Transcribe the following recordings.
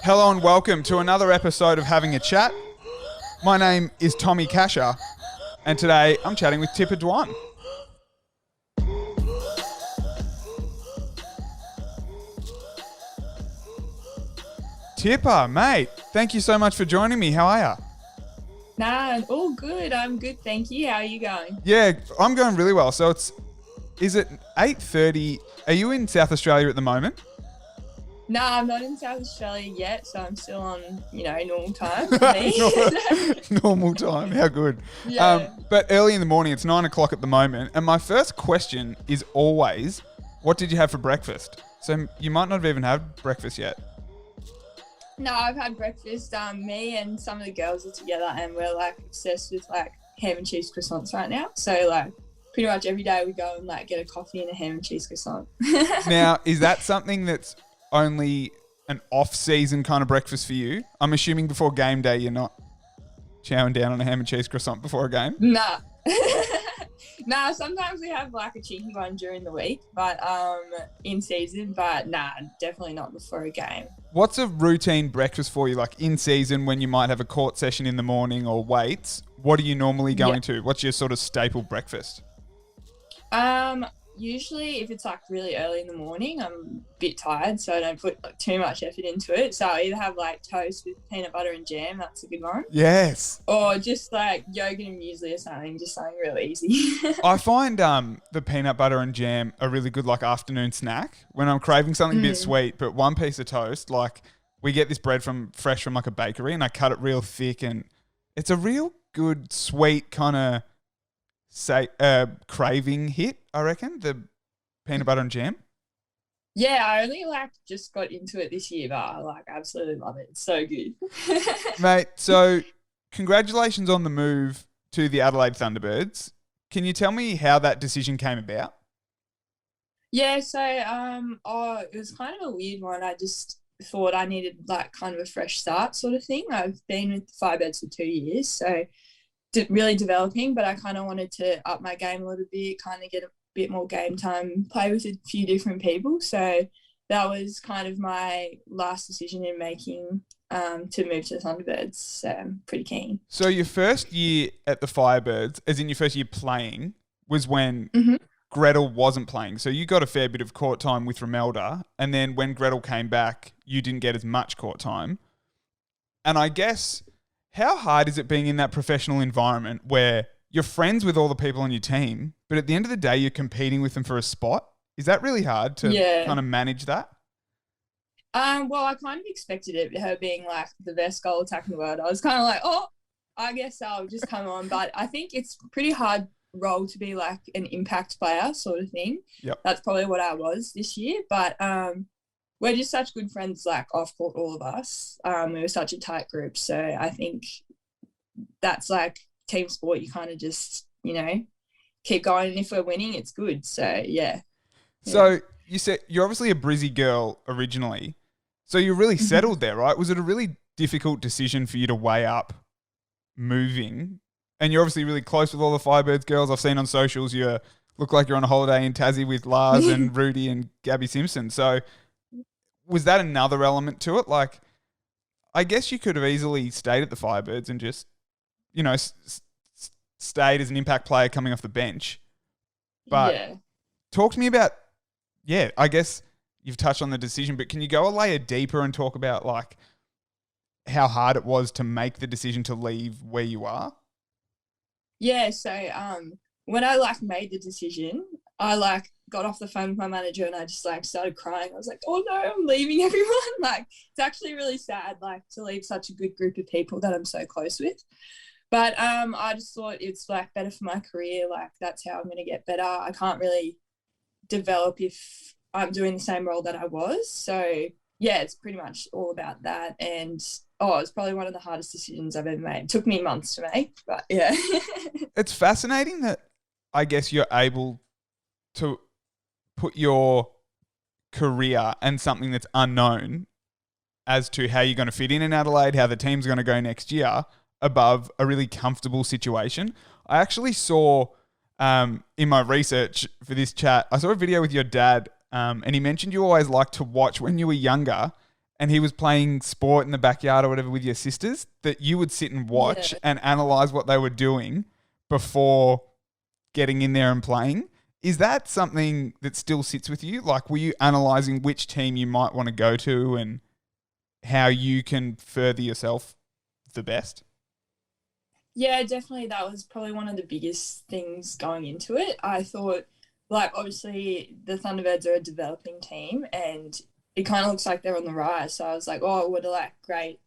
Hello and welcome to another episode of Having a Chat. My name is Tommy Casher, and today I'm chatting with Tippah Dwan. Tippah, mate, thank you so much for joining me. How are you? Nah, all good. I'm good, thank you. How are you going? Yeah, I'm going really well. So is it 8:30? Are you in South Australia at the moment? No, I'm not in South Australia yet, so I'm still on, normal time for me. Normal time, how good. Yeah. But early in the morning, it's 9 o'clock at the moment. And my first question is always, what did you have for breakfast? So you might not have even had breakfast yet. No, I've had breakfast. Me and some of the girls are together and we're obsessed with ham and cheese croissants right now. So pretty much every day we go and get a coffee and a ham and cheese croissant. Now, is that something that's only an off-season kind of breakfast for you? I'm assuming before game day you're not chowing down on a ham and cheese croissant before a game? Nah. Nah, sometimes we have a cheeky one during the week, but in season, but nah, definitely not before a game. What's a routine breakfast for you? In season when you might have a court session in the morning or weights, what are you normally going to? What's your sort of staple breakfast? Usually if it's really early in the morning, I'm a bit tired, so I don't put too much effort into it. So I either have toast with peanut butter and jam, that's a good one. Yes. Or just yogurt and muesli or something, just something real easy. I find the peanut butter and jam a really good afternoon snack when I'm craving something a bit sweet, but one piece of toast, we get this bread fresh from a bakery and I cut it real thick and it's a real good sweet kind of craving hit, I reckon, the peanut butter and jam. Yeah, I only just got into it this year, but I absolutely love it. It's so good. Mate, so congratulations on the move to the Adelaide Thunderbirds. Can you tell me how that decision came about? Yeah, so it was kind of a weird one. I just thought I needed kind of a fresh start sort of thing. I've been with the Firebirds for 2 years, so really developing, but I kind of wanted to up my game a little bit, kind of get a bit more game time, play with a few different people. So that was kind of my last decision in making to move to the Thunderbirds. So I'm pretty keen. So your first year at the Firebirds, as in your first year playing, was when Gretel wasn't playing. So you got a fair bit of court time with Romelda, and then when Gretel came back, you didn't get as much court time. And I guess, how hard is it being in that professional environment where you're friends with all the people on your team, but at the end of the day, you're competing with them for a spot? Is that really hard to kind of manage that? Well, I kind of expected it, her being the best goal attack in the world. I was kind of oh, I guess I'll just come on. But I think it's pretty hard role to be an impact player sort of thing. Yep. That's probably what I was this year. But we're just such good friends, off court, all of us. We were such a tight group. So I think that's team sport. You kind of just, keep going. And if we're winning, it's good. So, yeah. So you said you're obviously a Brizzy girl originally. So you're really settled there, right? Was it a really difficult decision for you to weigh up moving? And you're obviously really close with all the Firebirds girls. I've seen on socials you look like you're on a holiday in Tassie with Lars and Rudy and Gabby Simpson. So was that another element to it? I guess you could have easily stayed at the Firebirds and just, stayed as an impact player coming off the bench. But talk to me about, I guess you've touched on the decision, but can you go a layer deeper and talk about how hard it was to make the decision to leave where you are? Yeah, so when I made the decision, I got off the phone with my manager and I just started crying. I was oh no, I'm leaving everyone. It's actually really sad to leave such a good group of people that I'm so close with. But I just thought it's better for my career. That's how I'm going to get better. I can't really develop if I'm doing the same role that I was. So yeah, it's pretty much all about that. And it's probably one of the hardest decisions I've ever made. It took me months to make, but yeah. It's fascinating that I guess you're able to put your career and something that's unknown as to how you're going to fit in Adelaide, how the team's going to go next year, above a really comfortable situation. I actually saw in my research for this chat, I saw a video with your dad and he mentioned you always liked to watch when you were younger and he was playing sport in the backyard or whatever with your sisters, that you would sit and watch and analyze what they were doing before getting in there and playing. Is that something that still sits with you? Like, were you analysing which team you might want to go to and how you can further yourself the best? Yeah, definitely. That was probably one of the biggest things going into it. I thought, like, obviously the Thunderbirds are a developing team and it kind of looks like they're on the rise. So I was like, oh, what a like great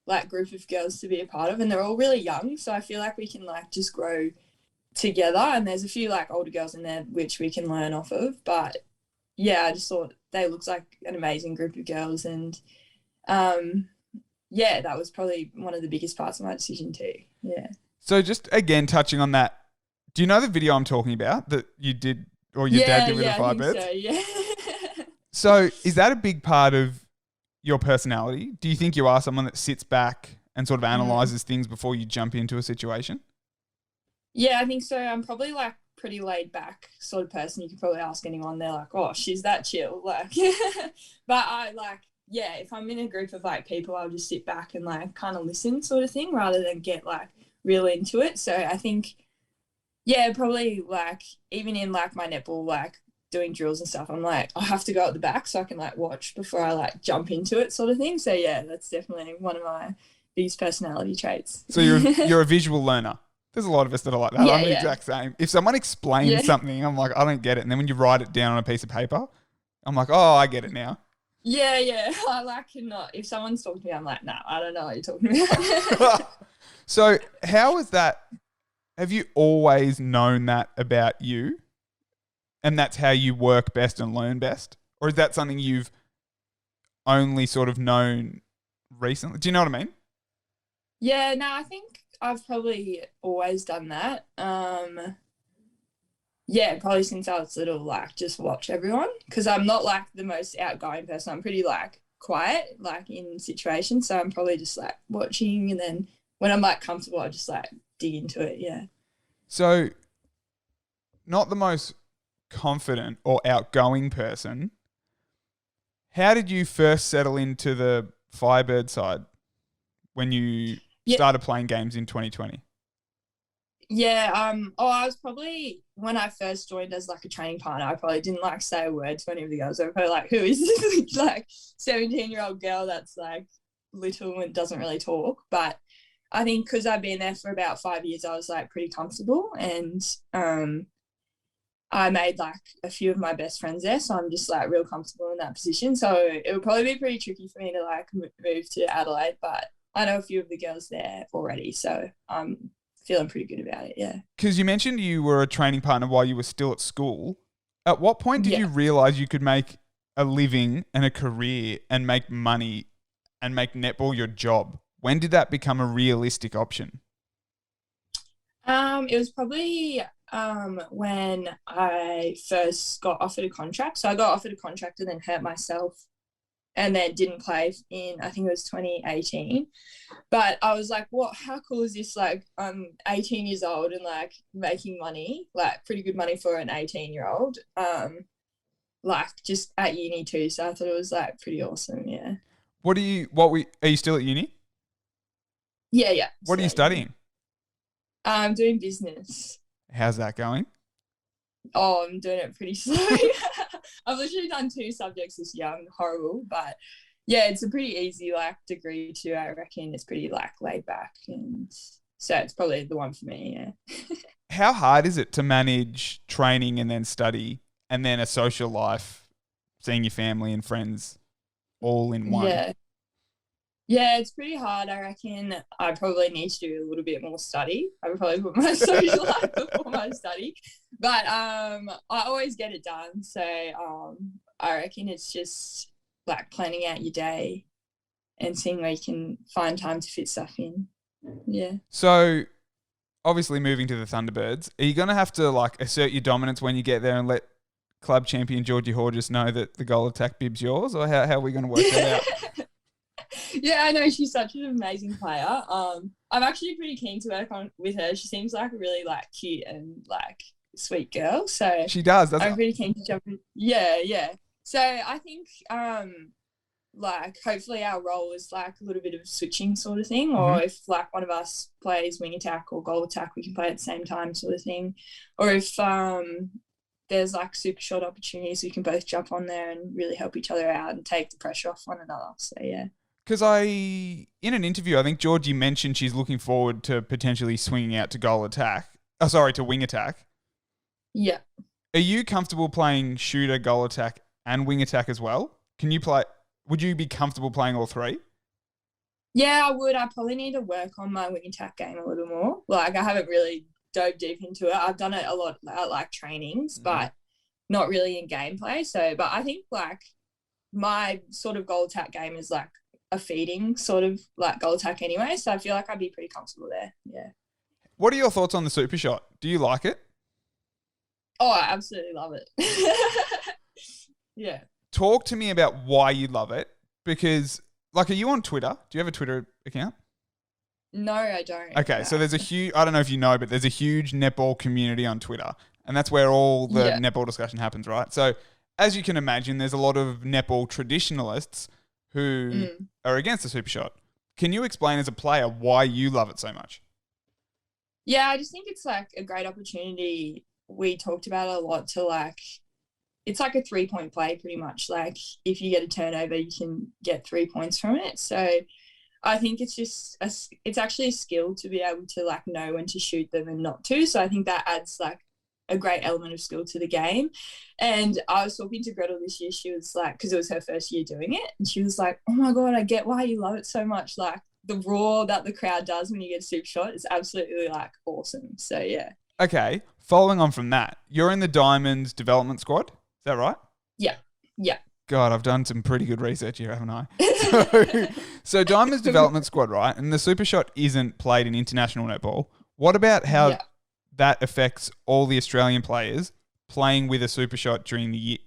like group of girls to be a part of. And they're all really young. So I feel like we can like just grow together. And there's a few like older girls in there which we can learn off of. But yeah, I just thought they looked like an amazing group of girls. And yeah, that was probably one of the biggest parts of my decision too. Yeah. So just again, touching on that, do you know the video I'm talking about that you did or your dad did with the Firebirds? So, yeah. So is that a big part of your personality? Do you think you are someone that sits back and sort of analyzes things before you jump into a situation? Yeah, I think so. I'm probably like pretty laid back sort of person. You could probably ask anyone. They're like, oh, she's that chill. Like, but I like, yeah, if I'm in a group of like people, I'll just sit back and like kind of listen sort of thing rather than get like real into it. So I think, yeah, probably like even in like my netball, like doing drills and stuff, I'm like, I have to go at the back so I can like watch before I like jump into it sort of thing. So yeah, that's definitely one of my biggest personality traits. So you're a visual learner. There's a lot of us that are like that. I'm the exact same. If someone explains something, I'm like, I don't get it. And then when you write it down on a piece of paper, I'm like, oh, I get it now. Yeah. I like cannot. If someone's talking to me, I'm like, no, I don't know what you're talking about. So how is that? Have you always known that about you? And that's how you work best and learn best? Or is that something you've only sort of known recently? Do you know what I mean? Yeah, no, I think I've probably always done that. Yeah, probably since I was little, like just watch everyone because I'm not like the most outgoing person. I'm pretty like quiet, like in situations. So I'm probably just like watching, and then when I'm like comfortable, I just like dig into it. Yeah. So, not the most confident or outgoing person. How did you first settle into the Firebird side when you started playing games in 2020? Yeah, I was probably, when I first joined as like a training partner, I probably didn't like say a word to any of the girls. They were probably like, who is this like 17-year-old girl that's like little and doesn't really talk? But I think because I've been there for about 5 years, I was like pretty comfortable, and I made like a few of my best friends there. So I'm just like real comfortable in that position. So it would probably be pretty tricky for me to like move to Adelaide, but I know a few of the girls there already. So I'm feeling pretty good about it, yeah. Because you mentioned you were a training partner while you were still at school. At what point did you realise you could make a living and a career and make money and make netball your job? When did that become a realistic option? It was probably when I first got offered a contract. So I got offered a contract and then hurt myself and then didn't play in, I think it was 2018. But I was like, what, how cool is this? Like, I'm 18 years old and like making money, like pretty good money for an 18-year-old, like just at uni too. So I thought it was like pretty awesome, yeah. Are you still at uni? Yeah. What are you studying? I'm doing business. How's that going? Oh, I'm doing it pretty slow. I've literally done 2 subjects this year. I'm horrible, but yeah, it's a pretty easy like degree too. I reckon it's pretty like laid back, and so it's probably the one for me. Yeah. How hard is it to manage training and then study and then a social life, seeing your family and friends all in one? Yeah, it's pretty hard. I reckon I probably need to do a little bit more study. I would probably put my social life before my study. But I always get it done. So I reckon it's just like planning out your day and seeing where you can find time to fit stuff in. Yeah. So obviously moving to the Thunderbirds, are you going to have to like assert your dominance when you get there and let club champion Georgie Hall just know that the goal attack bib's yours? Or how are we going to work that out? Yeah, I know, she's such an amazing player. I'm actually pretty keen to work on with her. She seems like a really like cute and like sweet girl. So she does. I'm pretty keen to jump in. Yeah. So I think like hopefully our role is like a little bit of switching sort of thing, or if like one of us plays wing attack or goal attack, we can play at the same time sort of thing, or if there's like super short opportunities, we can both jump on there and really help each other out and take the pressure off one another. So yeah. Because in an interview, I think Georgie mentioned she's looking forward to potentially swinging out to to wing attack. Yeah. Are you comfortable playing shooter, goal attack, and wing attack as well? Would you be comfortable playing all three? Yeah, I would. I probably need to work on my wing attack game a little more. Like, I haven't really dove deep into it. I've done it a lot at like trainings, but not really in gameplay. So, but I think like my sort of goal attack game is like a feeding sort of like goal attack anyway. So I feel like I'd be pretty comfortable there. Yeah. What are your thoughts on the Supershot? Do you like it? Oh, I absolutely love it. Yeah. Talk to me about why you love it, because like, are you on Twitter? Do you have a Twitter account? No, I don't. Okay, so there's a huge, I don't know if you know, but there's a huge netball community on Twitter, and that's where all the netball discussion happens, right? So as you can imagine, there's a lot of netball traditionalists who are against the Supershot. Can you explain as a player why you love it so much? Yeah, I just think it's like a great opportunity. We talked about it a lot to like, it's like a 3-point play pretty much. Like if you get a turnover, you can get 3 points from it. So I think it's just, it's actually a skill to be able to like know when to shoot them and not to. So I think that adds like a great element of skill to the game. And I was talking to Gretel this year. She was like, because it was her first year doing it. And she was like, oh my God, I get why you love it so much. Like the roar that the crowd does when you get a super shot is absolutely like awesome. So yeah. Okay. Following on from that, you're in the Diamonds development squad. Is that right? Yeah. Yeah. God, I've done some pretty good research here, haven't I? So Diamonds development squad, right? And the Supershot isn't played in international netball. What about how that affects all the Australian players playing with a Supershot during the year,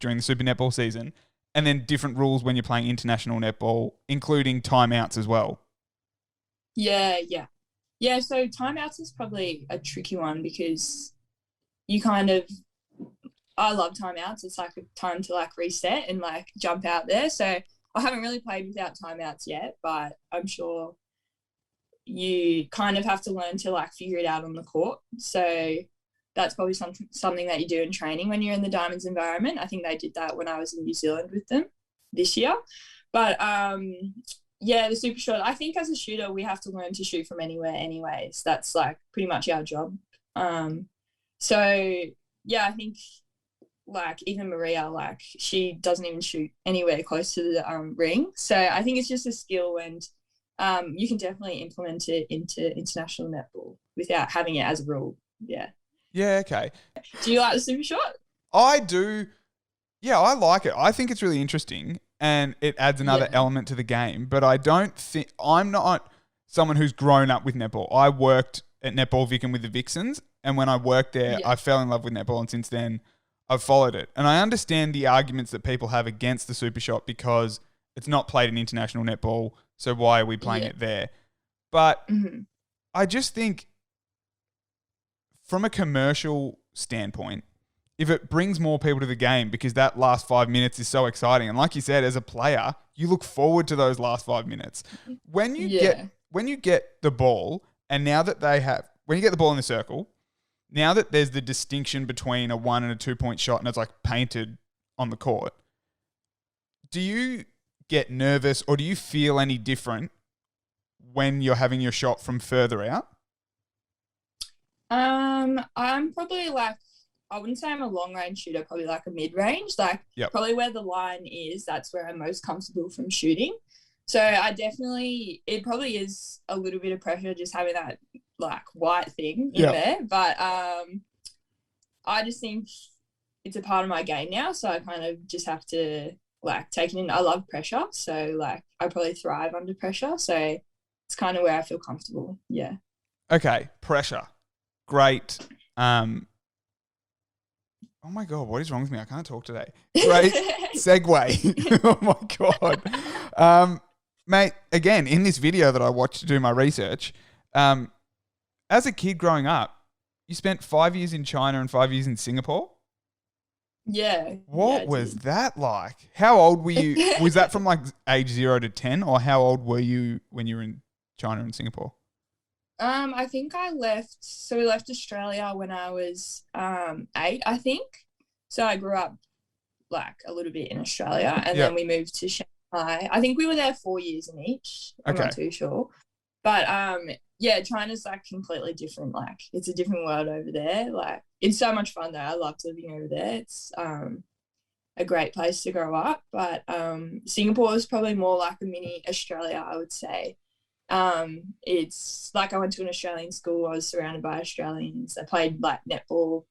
during the Super Netball season, and then different rules when you're playing international netball, including timeouts as well? Yeah. So timeouts is probably a tricky one because you I love timeouts. It's like a time to like reset and like jump out there. So I haven't really played without timeouts yet, but I'm sure you kind of have to learn to like figure it out on the court. So that's probably something that you do in training when you're in the Diamonds environment. I think they did that when I was in New Zealand with them this year. But the super shot, I think as a shooter, we have to learn to shoot from anywhere anyways. That's like pretty much our job. I think like even Maria, like she doesn't even shoot anywhere close to the ring. So I think it's just a skill, and you can definitely implement it into international netball without having it as a rule. Yeah. Yeah, okay. Do you like the super shot? I do. Yeah, I like it. I think it's really interesting and it adds another element to the game. But I'm not someone who's grown up with netball. I worked at Netball Vic with the Vixens, and when I worked there, I fell in love with netball, and since then I've followed it. And I understand the arguments that people have against the Supershot because it's not played in international netball, so why are we playing it there? But I just think from a commercial standpoint, if it brings more people to the game, because that last 5 minutes is so exciting, and like you said, as a player, you look forward to those last 5 minutes. When you get the ball, and now that when you get the ball in the circle, now that there's the distinction between a 1 and a 2 point shot and it's like painted on the court, do you get nervous or do you feel any different when you're having your shot from further out? I'm probably like, I wouldn't say I'm a long range shooter, probably like a mid range, like probably where the line is, that's where I'm most comfortable from shooting. So it probably is a little bit of pressure just having that like white thing in there. But I just think it's a part of my game now. So I kind of just have to like take it in. I love pressure. So like I probably thrive under pressure. So it's kind of where I feel comfortable. Yeah. Okay. Pressure. Great. Oh my God, what is wrong with me? I can't talk today. Great segue. Oh my God. Mate, again, in this video that I watched to do my research, as a kid growing up, you spent 5 years in China and 5 years in Singapore? Yeah. What I was did. that like? How old were you? Was that from like age 0 to 10, or how old were you when you were in China and Singapore? I think I left. So we left Australia when I was 8, I think. So I grew up like a little bit in Australia, and Yeah. then we moved to Shanghai. I think we were there 4 years in each. I'm Okay. not too sure, but yeah, China's like completely different. Like it's a different world over there. Like it's so much fun though. I loved living over there. It's a great place to grow up. But Singapore is probably more like a mini Australia, I would say. It's like I went to an Australian school. I was surrounded by Australians. I played like netball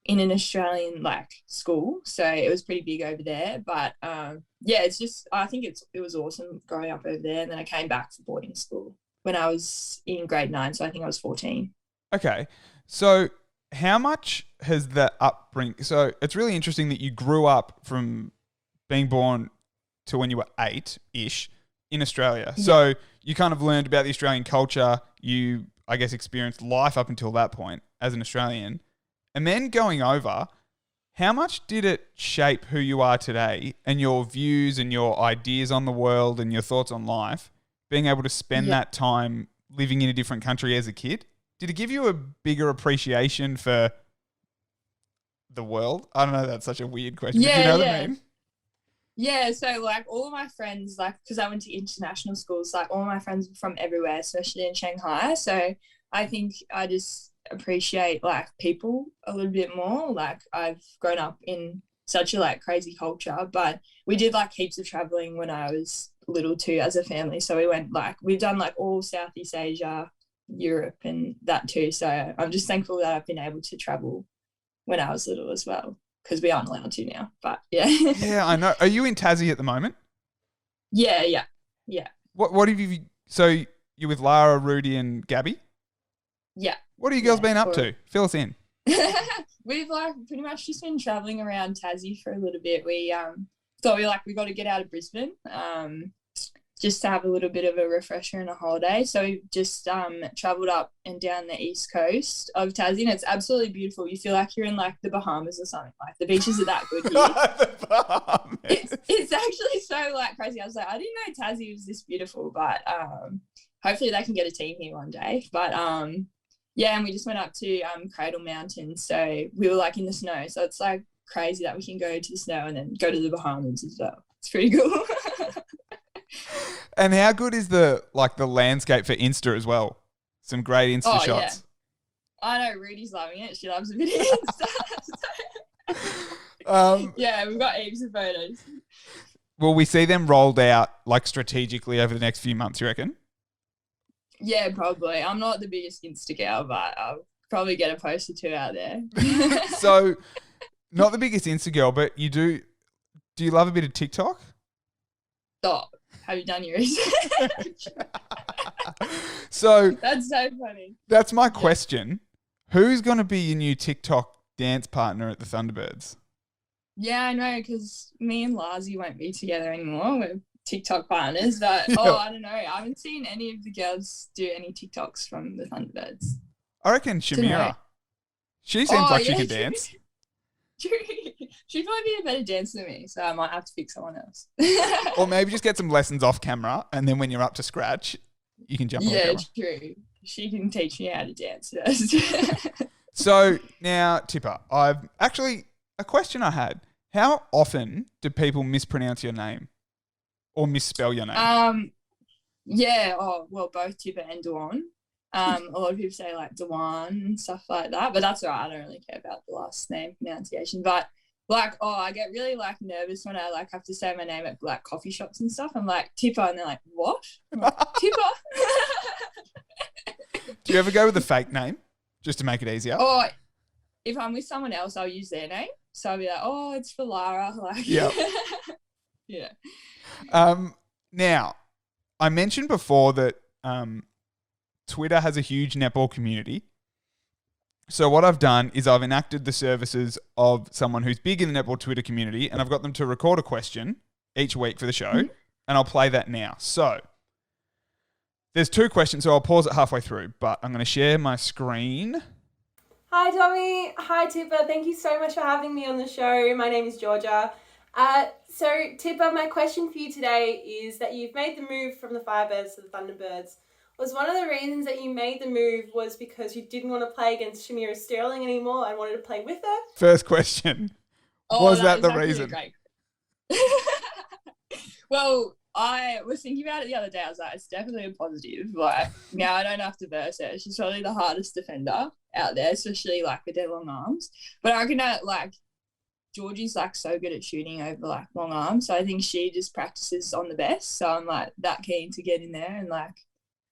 in an Australian like school, so it was pretty big over there. But yeah, it's just I think it was awesome growing up over there. And then I came back for boarding school when I was in grade 9, so I think I was 14. Okay. So how much has the upbringing? So it's really interesting that you grew up from being born to when you were 8-ish in Australia. Yeah. So you kind of learned about the Australian culture. You, I guess, experienced life up until that point as an Australian. And then going over, how much did it shape who you are today and your views and your ideas on the world and your thoughts on life, being able to spend that time living in a different country as a kid? Did it give you a bigger appreciation for the world? I don't know, that's such a weird question. But do you know what I mean? Yeah, so like all of my friends, like because I went to international schools, like all of my friends were from everywhere, especially in Shanghai. So I think I just appreciate like people a little bit more. Like I've grown up in such a like crazy culture, but we did like heaps of traveling when I was little too as a family. So we've done like all Southeast Asia, Europe and that too. So I'm just thankful that I've been able to travel when I was little as well, because we aren't allowed to now. But yeah. Yeah, I know. Are you in Tassie at the moment? Yeah. What have you? So you're with Lara, Rudy, and Gabby? Yeah. What have you girls been up to? Fill us in. We've like pretty much just been traveling around Tassie for a little bit. We thought we got to get out of Brisbane, just to have a little bit of a refresher and a holiday. So we just travelled up and down the east coast of Tassie, and it's absolutely beautiful. You feel like you're in like the Bahamas or something. Like the beaches are that good here. The Bahamas. It's actually so like crazy. I was like, I didn't know Tassie was this beautiful, but hopefully they can get a team here one day. But yeah, and we just went up to Cradle Mountain, so we were like in the snow. So it's like crazy that we can go to the snow and then go to the Bahamas as well. It's pretty cool. And how good is the landscape for Insta as well? Some great Insta shots. Yeah. I know Rudy's loving it. She loves a bit of Insta. Yeah, we've got heaps of photos. Will we see them rolled out like strategically over the next few months, you reckon? Yeah, probably. I'm not the biggest Insta girl, but I'll probably get a post or two out there. So, not the biggest Insta girl, but you do you love a bit of TikTok? Oh, have you done your research? So that's so funny. That's my question. Who's going to be your new TikTok dance partner at the Thunderbirds? Yeah, I know, because me and Larsie won't be together anymore. We're TikTok partners, but I don't know. I haven't seen any of the girls do any TikToks from the Thunderbirds. I reckon Shamira. She seems like she can dance. She'd probably be a better dancer than me, so I might have to pick someone else. Or maybe just get some lessons off camera, and then when you're up to scratch, you can jump on camera. Yeah, true. She can teach me how to dance. So now, Tippah, I've actually a question I had. How often do people mispronounce your name or misspell your name? Yeah. Oh, well, both Tippah and Dwan. A lot of people say like Dwan and stuff like that, but that's all right. I don't really care about the last name pronunciation. But like, I get really like nervous when I like have to say my name at like coffee shops and stuff. I'm like Tippah, and they're like, what? I'm like, Tippah. Do you ever go with a fake name just to make it easier? Or if I'm with someone else, I'll use their name. So I'll be like, oh, it's for Lara. Like, yeah. Yeah. Now, I mentioned before that Twitter has a huge netball community. So what I've done is I've enacted the services of someone who's big in the netball Twitter community, and I've got them to record a question each week for the show, and I'll play that now. So there's 2 questions, so I'll pause it halfway through, but I'm going to share my screen Hi, Tommy. Hi, Tippah. Thank you so much for having me on the show. My name is Georgia. So, Tippah, my question for you today is that you've made the move from the Firebirds to the Thunderbirds. Was one of the reasons that you made the move was because you didn't want to play against Shamira Sterling anymore and wanted to play with her? First question. Was that the reason? Great. Well, I was thinking about it the other day. I was like, it's definitely a positive. Like, now I don't have to verse her. She's probably the hardest defender out there, especially like with their long arms. But I reckon that like Georgie's like so good at shooting over like long arms. So I think she just practices on the best. So I'm like that keen to get in there and like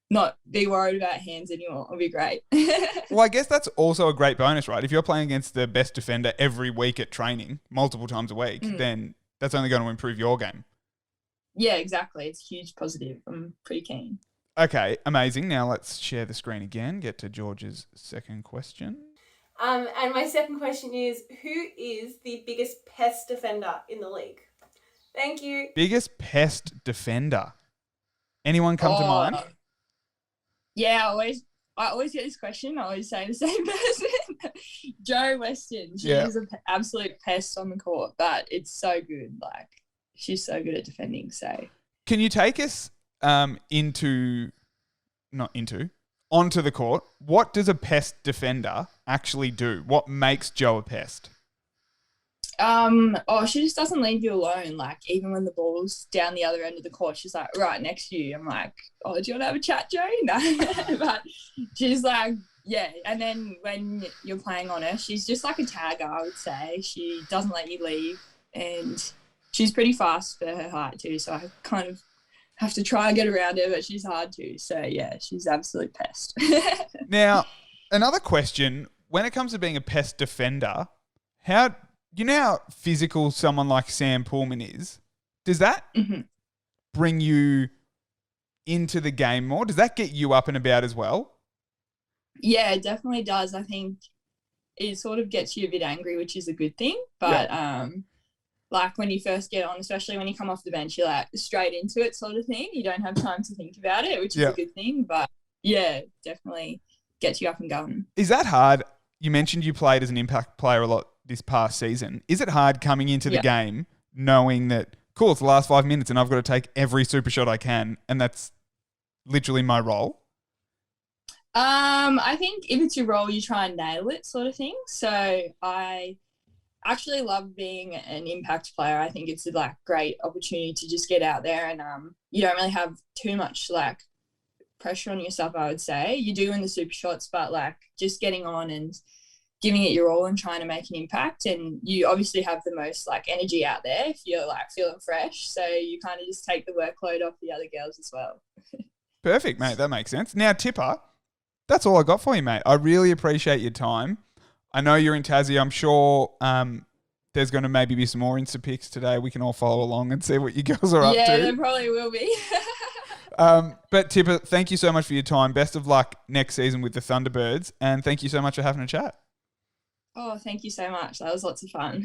not be worried about hands anymore. It'll be great. Well, I guess that's also a great bonus, right? If you're playing against the best defender every week at training, multiple times a week, then that's only going to improve your game. Yeah, exactly. It's a huge positive. I'm pretty keen. Okay, amazing. Now let's share the screen again, get to George's second question. And my second question is, who is the biggest pest defender in the league? Thank you. Biggest pest defender? Anyone come to mind? Yeah, I always get this question. I always say the same person. Jo Weston. She is an absolute pest on the court, but it's so good. Like, she's so good at defending. So, can you take us onto the court? What does a pest defender actually do? What makes Jo a pest? She just doesn't leave you alone. Like, even when the ball's down the other end of the court, she's like right next to you. I'm like, oh, do you want to have a chat, Jo? No, but she's like, yeah. And then when you're playing on her, she's just like a tagger, I would say. She doesn't let you leave, and she's pretty fast for her height too. So I kind of have to try and get around her, but she's hard to. So yeah, she's absolute pest. Now, another question: when it comes to being a pest defender, how physical someone like Sam Pullman is? Does that bring you into the game more? Does that get you up and about as well? Yeah, it definitely does. I think it sort of gets you a bit angry, which is a good thing. But like when you first get on, especially when you come off the bench, you're like straight into it sort of thing. You don't have time to think about it, which is a good thing. But yeah, definitely gets you up and going. Is that hard? You mentioned you played as an impact player a lot this past season. Is it hard coming into the game knowing that, cool, it's the last 5 minutes and I've got to take every super shot I can and that's literally my role? I think if it's your role, you try and nail it sort of thing. So I actually love being an impact player. I think it's a like great opportunity to just get out there and you don't really have too much like pressure on yourself, I would say. You do in the super shots, but like just getting on and giving it your all and trying to make an impact. And you obviously have the most like energy out there if you're like feeling fresh. So you kind of just take the workload off the other girls as well. Perfect, mate. That makes sense. Now, Tippah, that's all I got for you, mate. I really appreciate your time. I know you're in Tassie. I'm sure there's going to maybe be some more Insta pics today. We can all follow along and see what you girls are up to. Yeah, there probably will be. But Tippah, thank you so much for your time. Best of luck next season with the Thunderbirds. And thank you so much for having a chat. Oh, thank you so much. That was lots of fun.